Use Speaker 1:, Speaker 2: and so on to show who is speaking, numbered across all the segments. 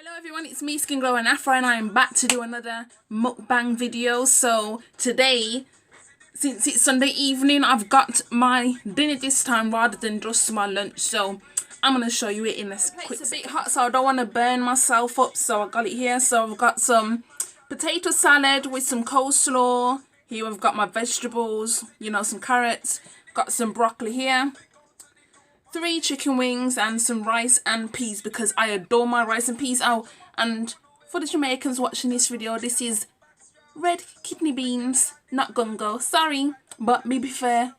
Speaker 1: Hello everyone, it's me Skin Glow and Afro, and I am back to do another mukbang video. So today, since it's Sunday evening, I've got my dinner this time rather than just my lunch. So I'm going to show you it in a quick. It's a bit hot, so I don't want to burn myself up, so I got it here. So I've got some potato salad with some coleslaw. Here I've got my vegetables, some carrots. Got some broccoli here. 3 chicken wings and some rice and peas because I adore my rice and peas. Oh, and for the Jamaicans watching this video, this is red kidney beans, not gungo. Sorry, but me prefer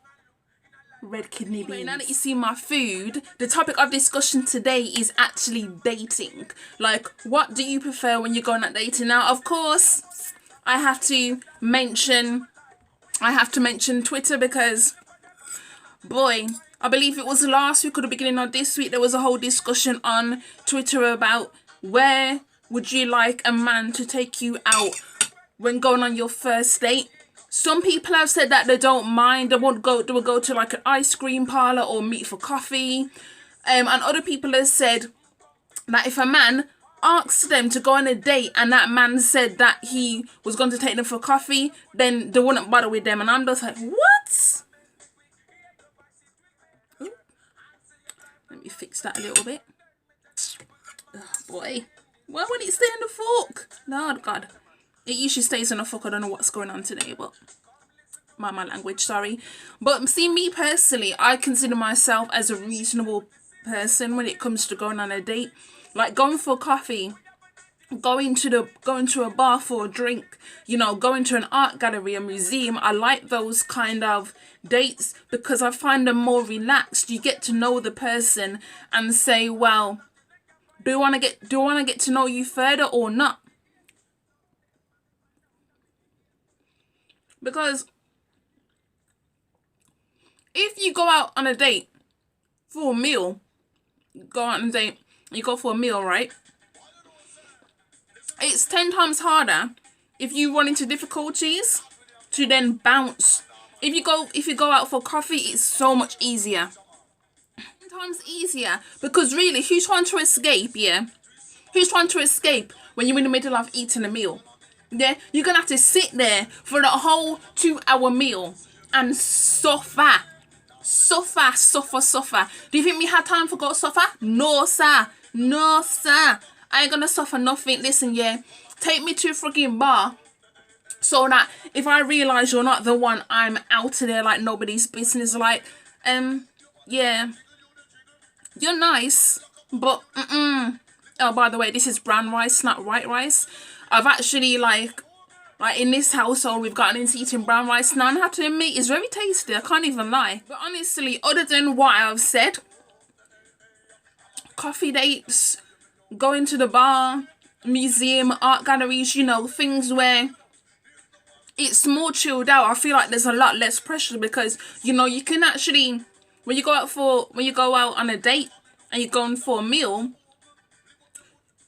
Speaker 1: red kidney beans. Now that you see my food, the topic of discussion today is actually dating. Like, what do you prefer when you're going out dating? Now, of course, I have to mention Twitter because, boy, I believe it was last week or the beginning of this week, there was a whole discussion on Twitter about where would you like a man to take you out when going on your first date. Some people have said that they don't mind, they will go to like an ice cream parlor or meet for coffee. And other people have said that if a man asks them to go on a date and that man said that he was going to take them for coffee, then they wouldn't bother with them. And I'm just like, what? Let me fix that a little bit. Oh boy. Why would it stay on the fork? Lord God. It usually stays on the fork. I don't know what's going on today, but my language, sorry. But see, me personally, I consider myself as a reasonable person when it comes to going on a date. Like going for coffee, going to a bar for a drink, going to an art gallery, a museum. I like those kind of dates because I find them more relaxed. You get to know the person and say, well, do I want to get to know you further or not? Because if you go out on a date for a meal, you go for a meal, right? It's 10 times harder if you run into difficulties to then bounce. If you go out for coffee, it's so much easier. 10 times easier because really, who's trying to escape? Yeah, who's trying to escape when you're in the middle of eating a meal? Yeah, you're gonna have to sit there for the whole 2-hour meal and suffer. Do you think we had time for go suffer? No, sir. No, sir. I ain't gonna suffer nothing. Listen, yeah, take me to a freaking bar so that if I realise you're not the one, I'm out of there like nobody's business. Like, yeah, you're nice, but oh, by the way, this is brown rice, not white rice. I've actually like in this household, we've gotten into eating brown rice now, and I have to admit, it's very tasty. I can't even lie. But honestly, other than what I've said, coffee dates, going to the bar, museum, art galleries, things where it's more chilled out. I feel like there's a lot less pressure because, you can actually, when you go out on a date and you're going for a meal,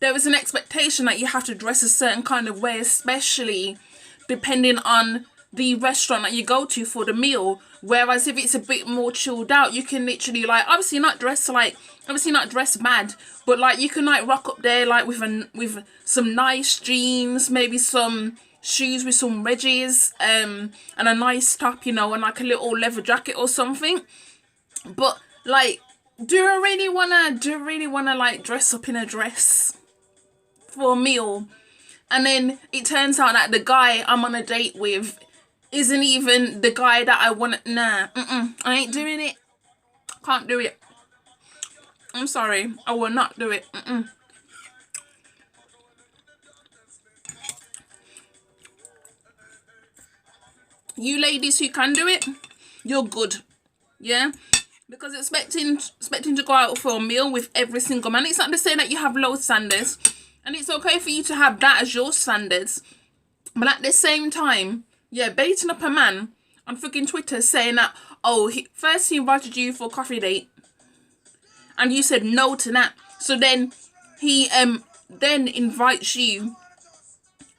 Speaker 1: there is an expectation that you have to dress a certain kind of way, especially depending on the restaurant that you go to for the meal. Whereas if it's a bit more chilled out, you can literally obviously not dress bad, but you can rock up there with some nice jeans, maybe some shoes with some wedges, and a nice top, and a little leather jacket or something. But do you really wanna dress up in a dress for a meal? And then it turns out that the guy I'm on a date with isn't even the guy that I want. Nah, I ain't doing it. Can't do it. I'm sorry, I will not do it. You ladies who can do it, you're good. Yeah, because expecting to go out for a meal with every single man, it's not to say that you have low standards, and it's okay for you to have that as your standards, but at the same time, yeah, baiting up a man on freaking Twitter saying that, oh, first he invited you for a coffee date and you said no to that, so then he then invites you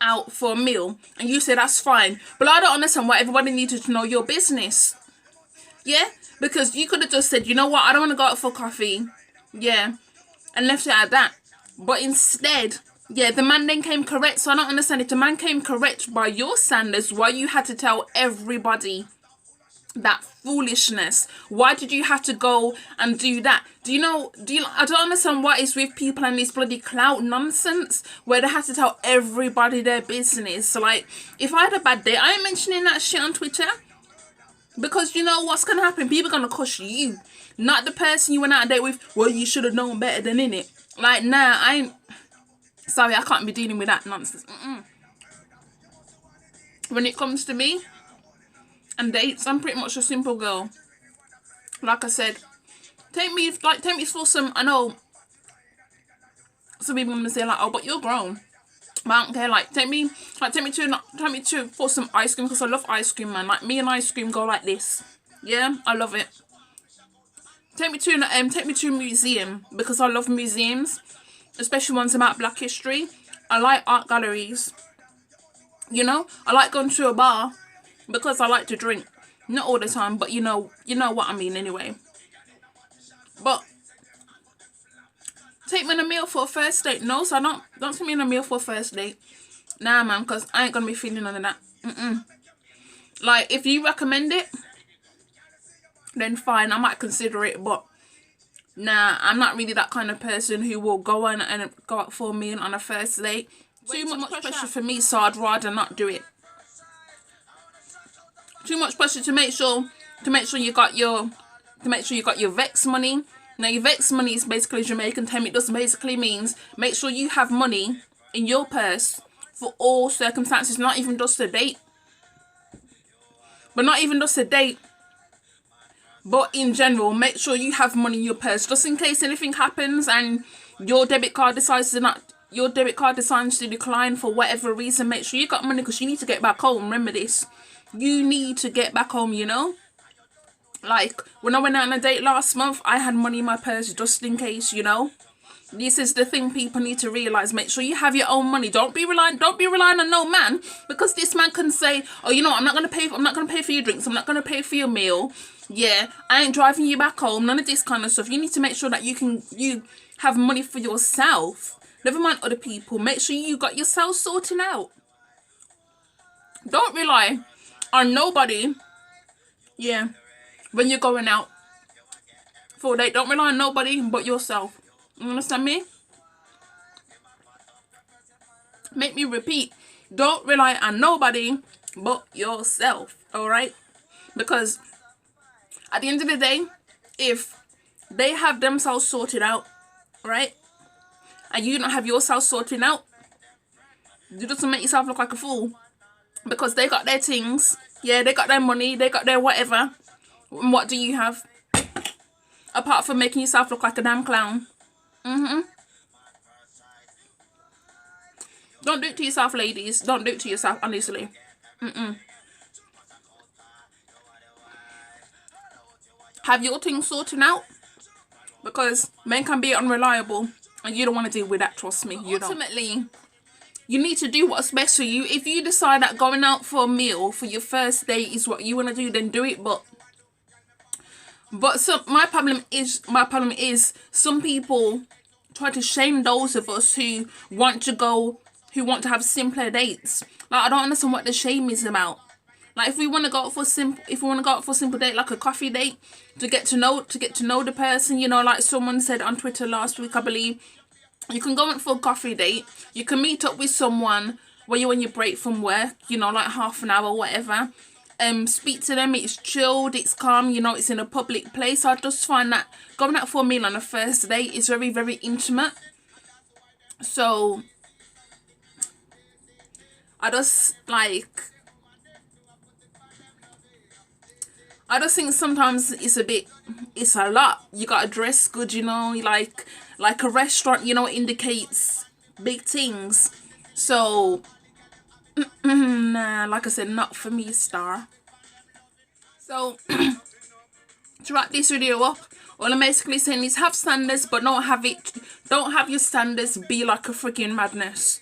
Speaker 1: out for a meal and you say that's fine, but I don't understand why everybody needed to know your business. Yeah, because you could have just said, you know what, I don't want to go out for coffee, yeah, and left it at that. But instead, yeah, the man then came correct. So I don't understand, if the man came correct by your standards, why you had to tell everybody that foolishness? Why did you have to go and do that? I don't understand what is with people and this bloody clout nonsense where they have to tell everybody their business. So like, if I had a bad day, I ain't mentioning that shit on Twitter, because you know what's gonna happen? People are gonna cuss you, not the person you went out a date with. Well, you should have known better than in it. Like, nah, I ain't. Sorry, I can't be dealing with that nonsense. When it comes to me and dates, I'm pretty much a simple girl. Like I said, take me for some. I know some people are gonna say like, oh, but you're grown. But I don't care. Like, take me to for some ice cream, because I love ice cream, man. Like, me and ice cream go like this. Yeah, I love it. Take me to a museum, because I love museums, especially ones about Black history. I like art galleries. You know, I like going to a bar because I like to drink. Not all the time, but you know what I mean anyway. But take me on a meal for a first date? No, so don't take me on a meal for a first date. Nah, man, because I ain't gonna be feeling none of that. Like, if you recommend it, then fine, I might consider it, but nah, I'm not really that kind of person who will go on and go out for a meal on a first date. Too much pressure for me, so I'd rather not do it. Too much pressure to make sure you got your Vex money. Now, your Vex money is basically Jamaican term. It just basically means make sure you have money in your purse for all circumstances, not even just a date. But in general, make sure you have money in your purse, just in case anything happens and your debit card decides to decline for whatever reason. Make sure you got money, because you need to get back home. Remember this. You need to get back home, you know? Like, when I went out on a date last month, I had money in my purse just in case, you know? This is the thing people need to realise. Make sure you have your own money. Don't be relying on no man, because this man can say, oh, you know, I'm not gonna pay for your drinks, I'm not gonna pay for your meal. Yeah, I ain't driving you back home. None of this kind of stuff. You need to make sure that you have money for yourself. Never mind other people. Make sure you got yourself sorted out. Don't rely on nobody. Yeah, when you're going out for a date, don't rely on nobody but yourself. You understand me? Make me repeat. Don't rely on nobody but yourself. Alright? Because at the end of the day, if they have themselves sorted out, right, and you don't have yourself sorted out, you just make yourself look like a fool. Because they got their things, yeah, they got their money, they got their whatever. And what do you have? Apart from making yourself look like a damn clown. Don't do it to yourself, ladies. Don't do it to yourself, honestly. Have your things sorted out, because men can be unreliable, and you don't want to deal with that. Trust me, you don't. Ultimately, you need to do what's best for you. If you decide that going out for a meal for your first date is what you want to do, then do it. But so my problem is some people try to shame those of us who want to have simpler dates. Like, I don't understand what the shame is about. Like, if we want to go out for a simple date, like a coffee date, to get to know the person, you know, like someone said on Twitter last week, I believe, you can go out for a coffee date. You can meet up with someone when you're on your break from work, you know, like half an hour, whatever. Speak to them. It's chilled, it's calm, you know, it's in a public place. I just find that going out for a meal on a first date is very, very intimate. So I just think sometimes it's a lot. You gotta dress good, you know, like a restaurant, you know, indicates big things. So nah, like I said, not for me, star. So to wrap this video up, all I'm basically saying is have standards, but don't have your standards be like a freaking madness.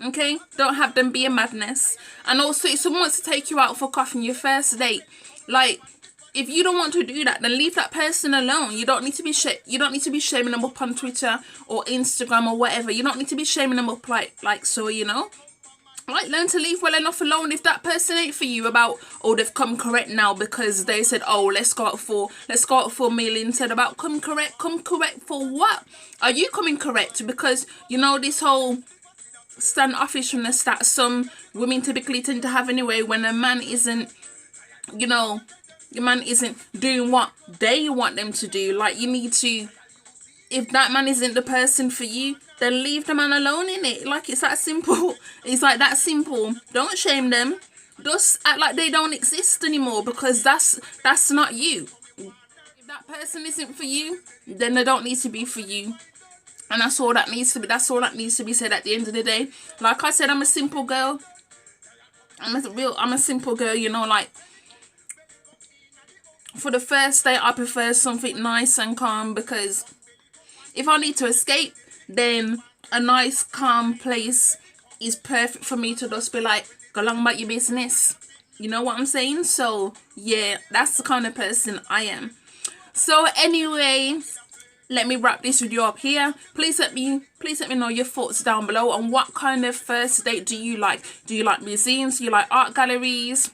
Speaker 1: Okay? Don't have them be a madness. And also, if someone wants to take you out for coffee on your first date, like, if you don't want to do that, then leave that person alone. You don't need to be shaming them up on Twitter or Instagram or whatever. You don't need to be shaming them up like so, you know. Like, learn to leave well enough alone. If that person ain't for you, about, oh, they've come correct now because they said, oh, let's go out for a meal instead. About come correct for what? Are you coming correct? Because, you know, this whole standoffishness that some women typically tend to have anyway, when a man isn't, you know, your man isn't doing what they want them to do. Like, you need to, if that man isn't the person for you, then leave the man alone, in it. Like, it's that simple. It's like that simple. Don't shame them. Just act like they don't exist anymore, because that's not you. If that person isn't for you, then they don't need to be for you. And that's all that needs to be said at the end of the day. Like I said, I'm a simple girl. I'm a simple girl, you know, like, for the first date, I prefer something nice and calm, because if I need to escape, then a nice calm place is perfect for me to just be like, go along about your business. You know what I'm saying? So yeah, that's the kind of person I am. So anyway, let me wrap this video up here. Please let me know your thoughts down below on what kind of first date do you like. Do you like museums? Do you like art galleries?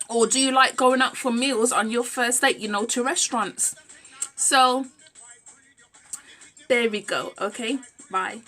Speaker 1: Or do you like going out for meals on your first date, you know, to restaurants? So there we go. Okay, bye.